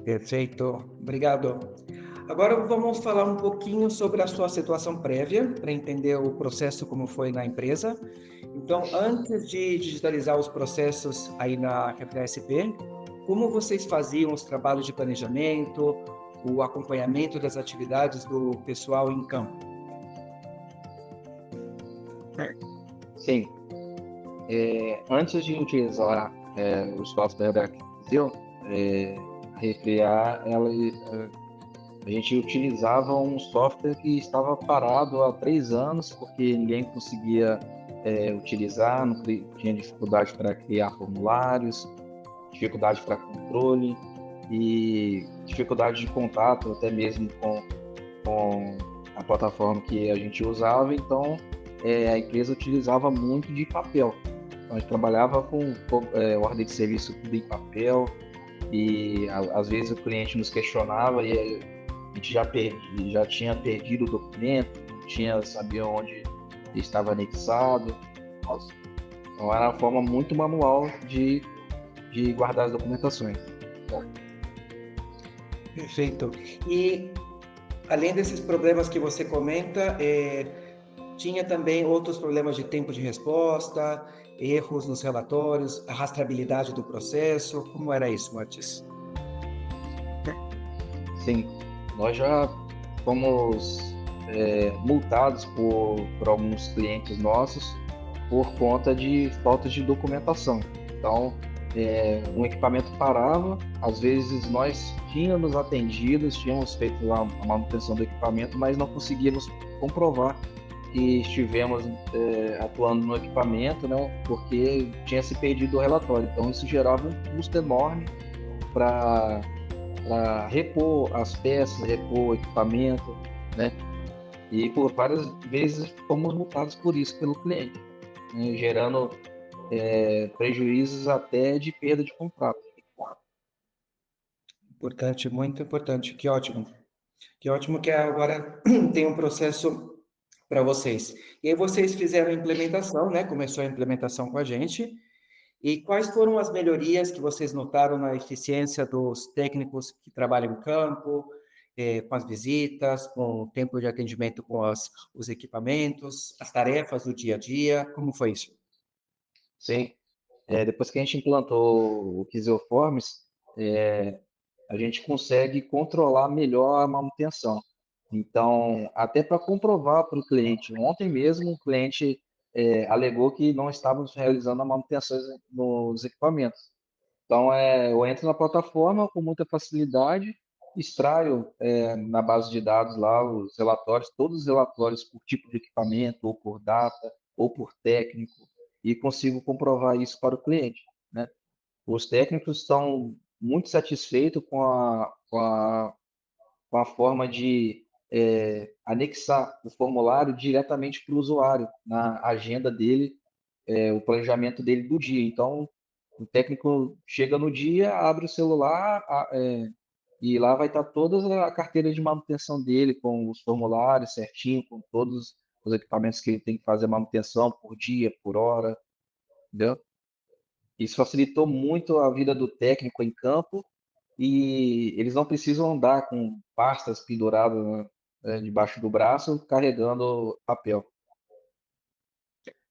Perfeito, obrigado. Agora vamos falar um pouquinho sobre a sua situação prévia, para entender o processo como foi na empresa. Então, antes de digitalizar os processos aí na FSP, como vocês faziam os trabalhos de planejamento, o acompanhamento das atividades do pessoal em campo? Sim, antes de utilizar o software da Visio, a Refriar, a gente utilizava um software que estava parado há 3 anos, porque ninguém conseguia utilizar, não tinha dificuldade para criar formulários, dificuldade para controle e dificuldade de contato até mesmo com a plataforma que a gente usava. Então, a empresa utilizava muito de papel. Então, a gente trabalhava com ordem de serviço tudo em papel e às vezes o cliente nos questionava e a gente já tinha perdido o documento, não tinha, sabia onde estava anexado. Nossa. Então era uma forma muito manual de guardar as documentações. Perfeito. E além desses problemas que você comenta, tinha também outros problemas de tempo de resposta, erros nos relatórios, a rastreabilidade do processo. Como era isso antes? Sim, nós já fomos multados por alguns clientes nossos por conta de falta de documentação. Então, um equipamento parava, às vezes nós tínhamos atendido, tínhamos feito lá a manutenção do equipamento, mas não conseguíamos comprovar que estivemos atuando no equipamento, né, porque tinha se perdido o relatório. Então, isso gerava um custo enorme para repor as peças, repor o equipamento, né? E por várias vezes fomos multados por isso pelo cliente, né, gerando prejuízos até de perda de contrato. Importante, muito importante. Que ótimo. Que ótimo que agora tem um processo para vocês. E aí vocês fizeram a implementação, né? Começou a implementação com a gente. E quais foram as melhorias que vocês notaram na eficiência dos técnicos que trabalham em campo, com as visitas, com o tempo de atendimento com os equipamentos, as tarefas do dia a dia? Como foi isso? Sim, depois que a gente implantou o Kiseoforms, a gente consegue controlar melhor a manutenção. Então, até para comprovar para o cliente, ontem mesmo o cliente alegou que não estávamos realizando a manutenção nos equipamentos. Então, eu entro na plataforma com muita facilidade, extraio na base de dados lá os relatórios, todos os relatórios por tipo de equipamento, ou por data, ou por técnico, e consigo comprovar isso para o cliente, né? Os técnicos estão muito satisfeitos com a forma de anexar o formulário diretamente para o usuário, na agenda dele, o planejamento dele do dia. Então, o técnico chega no dia, abre o celular e lá vai estar toda a carteira de manutenção dele, com os formulários certinho, com todos os equipamentos que ele tem que fazer manutenção por dia, por hora, entendeu? Isso facilitou muito a vida do técnico em campo e eles não precisam andar com pastas penduradas, né, debaixo do braço, carregando papel.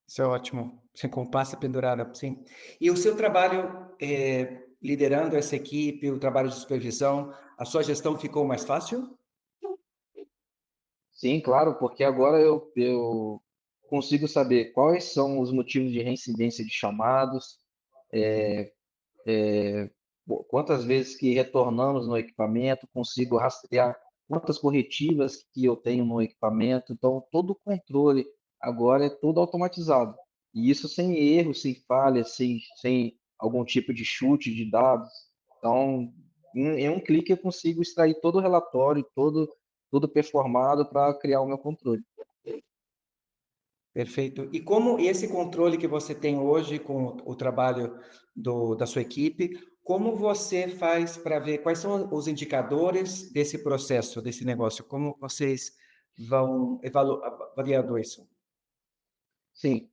Isso é ótimo. Sem compassa pendurada, sim. E o seu trabalho liderando essa equipe, o trabalho de supervisão, a sua gestão ficou mais fácil? Sim, claro, porque agora eu consigo saber quais são os motivos de reincidência de chamados, quantas vezes que retornamos no equipamento, consigo rastrear quantas corretivas que eu tenho no equipamento. Então, todo o controle agora é tudo automatizado. E isso sem erro, sem falha, sem algum tipo de chute de dados. Então, em um clique eu consigo extrair todo o relatório, tudo performado para criar o meu controle. Perfeito. E como esse controle que você tem hoje com o trabalho da sua equipe, como você faz para ver quais são os indicadores desse processo, desse negócio? Como vocês vão avaliando isso? Sim,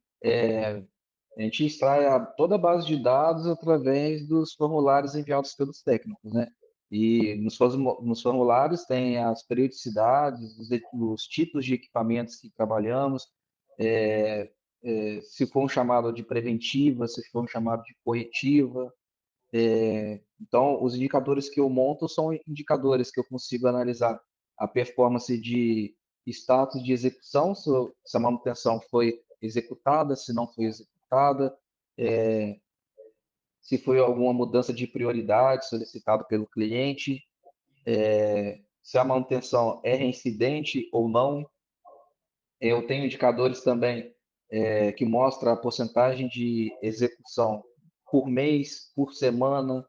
a gente extrai toda a base de dados através dos formulários enviados pelos técnicos, né? E nos formulários tem as periodicidades, os tipos de equipamentos que trabalhamos, é, se for um chamado de preventiva, se for um chamado de corretiva. Então, os indicadores que eu monto são indicadores que eu consigo analisar a performance de status de execução, se a manutenção foi executada, se não foi executada, se foi alguma mudança de prioridade solicitada pelo cliente, se a manutenção é reincidente ou não. Eu tenho indicadores também que mostram a porcentagem de execução por mês, por semana.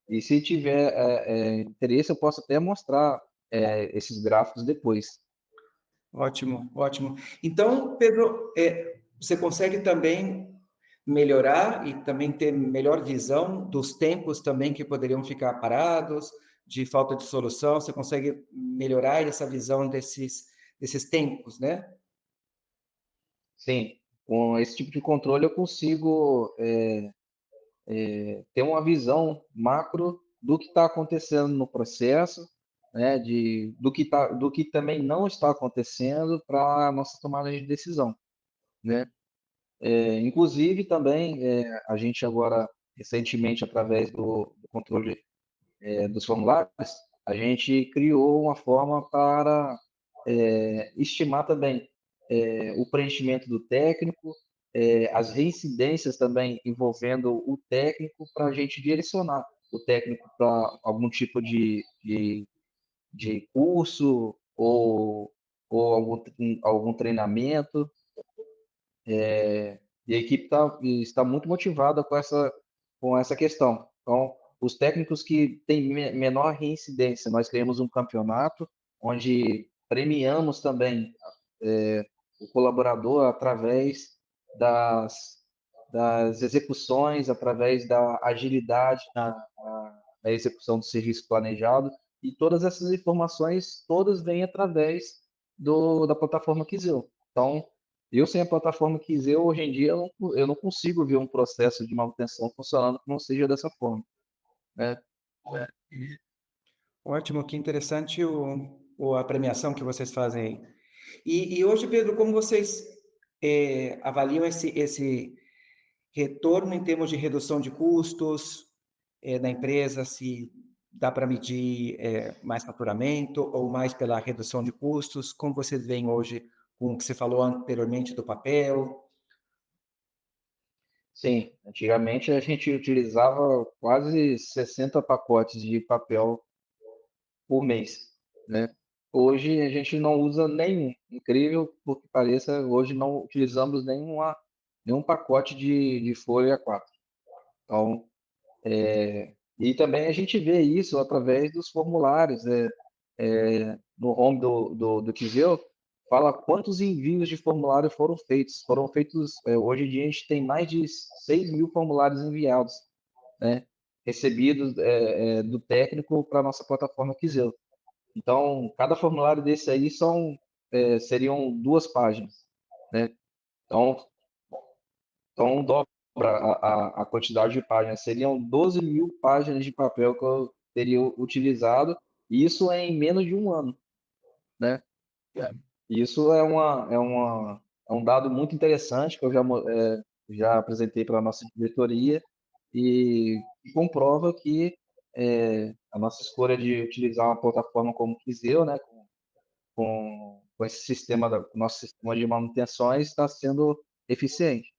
E se tiver interesse, eu posso até mostrar esses gráficos depois. Ótimo, ótimo. Então, Pedro, você consegue também melhorar e também ter melhor visão dos tempos também que poderiam ficar parados, de falta de solução, você consegue melhorar essa visão desses tempos, né? Sim, com esse tipo de controle eu consigo ter uma visão macro do que está acontecendo no processo, né, do que também não está acontecendo para a nossa tomada de decisão, né? Inclusive também a gente agora recentemente através do controle dos formulários, a gente criou uma forma para estimar também o preenchimento do técnico, as reincidências também envolvendo o técnico, para a gente direcionar o técnico para algum tipo de curso ou algum treinamento. E a equipe está muito motivada com essa questão. Então, os técnicos que têm menor reincidência, nós criamos um campeonato onde premiamos também o colaborador através das, das execuções, através da agilidade na execução do serviço planejado, e todas essas informações, todas vêm através da plataforma Quizeu. Então, eu sem a plataforma Quizeu, hoje em dia, eu não consigo ver um processo de manutenção funcionando que não seja dessa forma, né? Ótimo, que interessante a premiação que vocês fazem aí. E hoje, Pedro, como vocês avaliam esse retorno em termos de redução de custos da empresa, se dá para medir mais faturamento ou mais pela redução de custos? Como vocês veem hoje com o que você falou anteriormente do papel? Sim, antigamente a gente utilizava quase 60 pacotes de papel por mês, né? Hoje a gente não usa nenhum. Incrível porque pareça, hoje não utilizamos nenhum pacote de folha A4. Então, e também a gente vê isso através dos formulários, no home do Quizeu, fala quantos envios de formulário foram feitos. Foram feitos, hoje em dia a gente tem mais de 6 mil formulários enviados, né? Recebidos do técnico para a nossa plataforma Quizeu. Então, cada formulário desse aí seriam 2 páginas, né? Então, dobra a quantidade de páginas. Seriam 12 mil páginas de papel que eu teria utilizado, e isso é em menos de um ano, né? Isso é um dado muito interessante que eu já apresentei para a nossa diretoria e comprova que a nossa escolha de utilizar uma plataforma como o Quizeu, né, com esse sistema, nosso sistema de manutenções está sendo eficiente.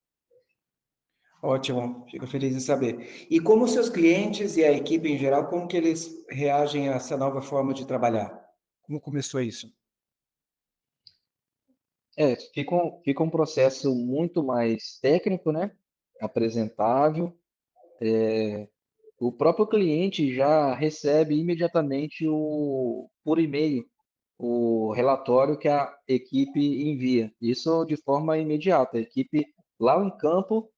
Ótimo, fico feliz em saber. E como os seus clientes e a equipe em geral, como que eles reagem a essa nova forma de trabalhar? Como começou isso? Fica um processo muito mais técnico, né? Apresentável. O próprio cliente já recebe imediatamente por e-mail o relatório que a equipe envia. Isso de forma imediata. A equipe lá em campo,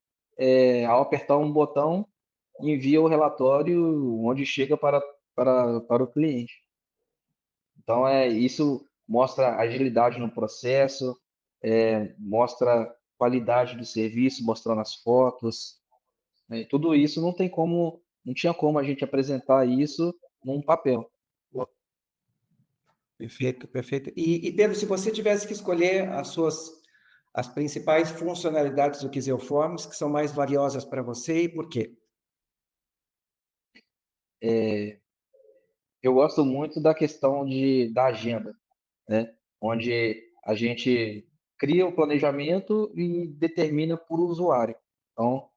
ao apertar um botão, envia o relatório onde chega para o cliente. Então, isso mostra agilidade no processo, mostra qualidade do serviço, mostrando as fotos, né? Tudo isso não tinha como a gente apresentar isso num papel. Perfeito, perfeito. E Pedro, se você tivesse que escolher as principais funcionalidades do Quizeu Forms que são mais valiosas para você e por quê? Eu gosto muito da questão da agenda, né? Onde a gente cria o planejamento e determina por usuário. Então,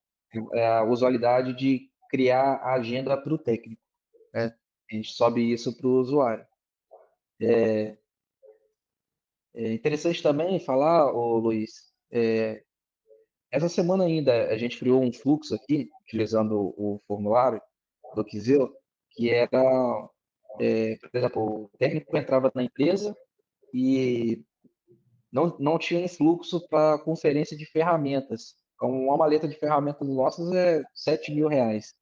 a usualidade de criar a agenda para o técnico, né? A gente sobe isso para o usuário. É interessante também falar, ô Luiz, essa semana ainda a gente criou um fluxo aqui, utilizando o formulário do Quizeu, que era, por exemplo, o técnico entrava na empresa e não tinha fluxo para conferência de ferramentas. Então, uma maleta de ferramentas nossas é R$ 7.000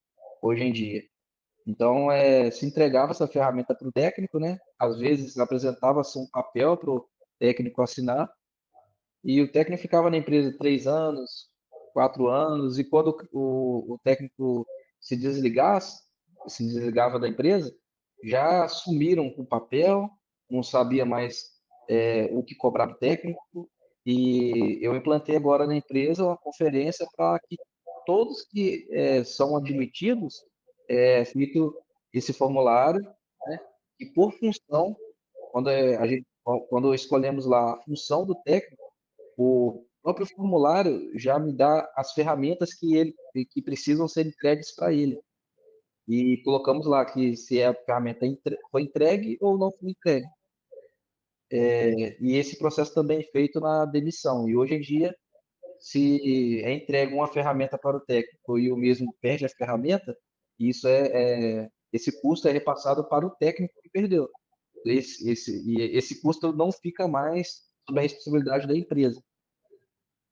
hoje em dia. Então, se entregava essa ferramenta para o técnico, né? Às vezes apresentava-se um papel para o técnico assinar, e o técnico ficava na empresa 3 anos, 4 anos, e quando o técnico se desligasse, se desligava da empresa, já sumiram com o papel, não sabia mais o que cobrar do técnico, e eu implantei agora na empresa uma conferência para que todos que são admitidos, feito esse formulário, né, e por função, quando escolhemos lá a função do técnico, o próprio formulário já me dá as ferramentas que precisam ser entregues para ele. E colocamos lá que se a ferramenta foi entregue ou não foi entregue. E esse processo também é feito na demissão. E hoje em dia, se é entregue uma ferramenta para o técnico e o mesmo perde a ferramenta, esse custo é repassado para o técnico que perdeu. Esse custo não fica mais sob a responsabilidade da empresa,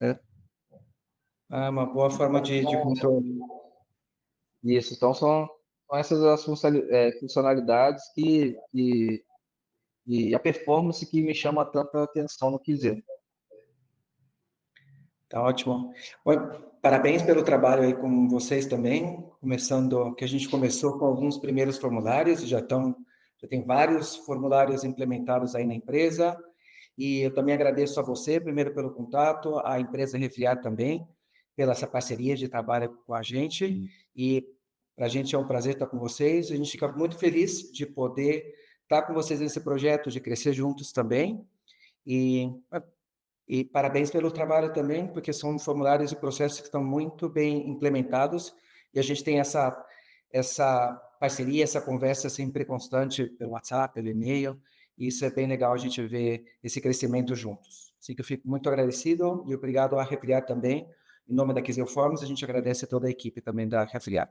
né? Ah, uma boa forma de controle. Isso, então são essas as funcionalidades e a performance que me chama tanta atenção no Quizlet. Tá ótimo. Bom, parabéns pelo trabalho aí com vocês também, que a gente começou com alguns primeiros formulários, já tem vários formulários implementados aí na empresa, e eu também agradeço a você, primeiro pelo contato, a empresa Refriar também, pela essa parceria de trabalho com a gente, e para a gente é um prazer estar com vocês, a gente fica muito feliz de poder estar com vocês nesse projeto, de crescer juntos também, e parabéns pelo trabalho também, porque são formulários e processos que estão muito bem implementados, e a gente tem essa parceria, essa conversa sempre constante pelo WhatsApp, pelo e-mail, e isso é bem legal a gente ver esse crescimento juntos. Assim que eu fico muito agradecido e obrigado a Refriar também. Em nome da Quizeu Forms, a gente agradece a toda a equipe também da Refriar.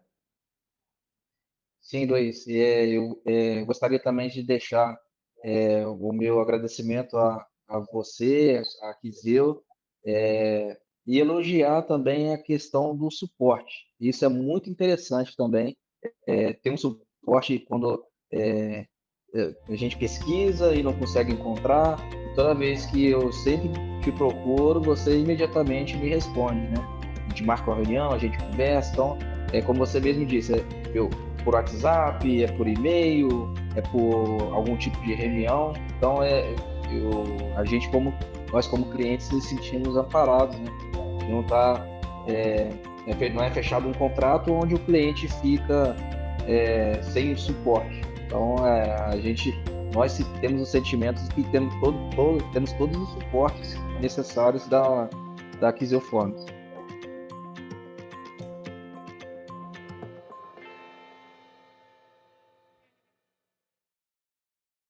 Sim, Luiz, eu gostaria também de deixar o meu agradecimento a você, a Quizeu, e elogiar também a questão do suporte. Isso é muito interessante também. Ter um suporte quando a gente pesquisa e não consegue encontrar. Toda vez que eu sempre te procuro, você imediatamente me responde, né? A gente marca uma reunião, a gente conversa. Então, como você mesmo disse, por WhatsApp, é por e-mail, é por algum tipo de reunião. Então, nós como clientes nos sentimos amparados, né? Não não é fechado um contrato onde o cliente fica sem suporte. Então, nós temos os sentimentos que temos todos os suportes necessários da Quizeu Forms.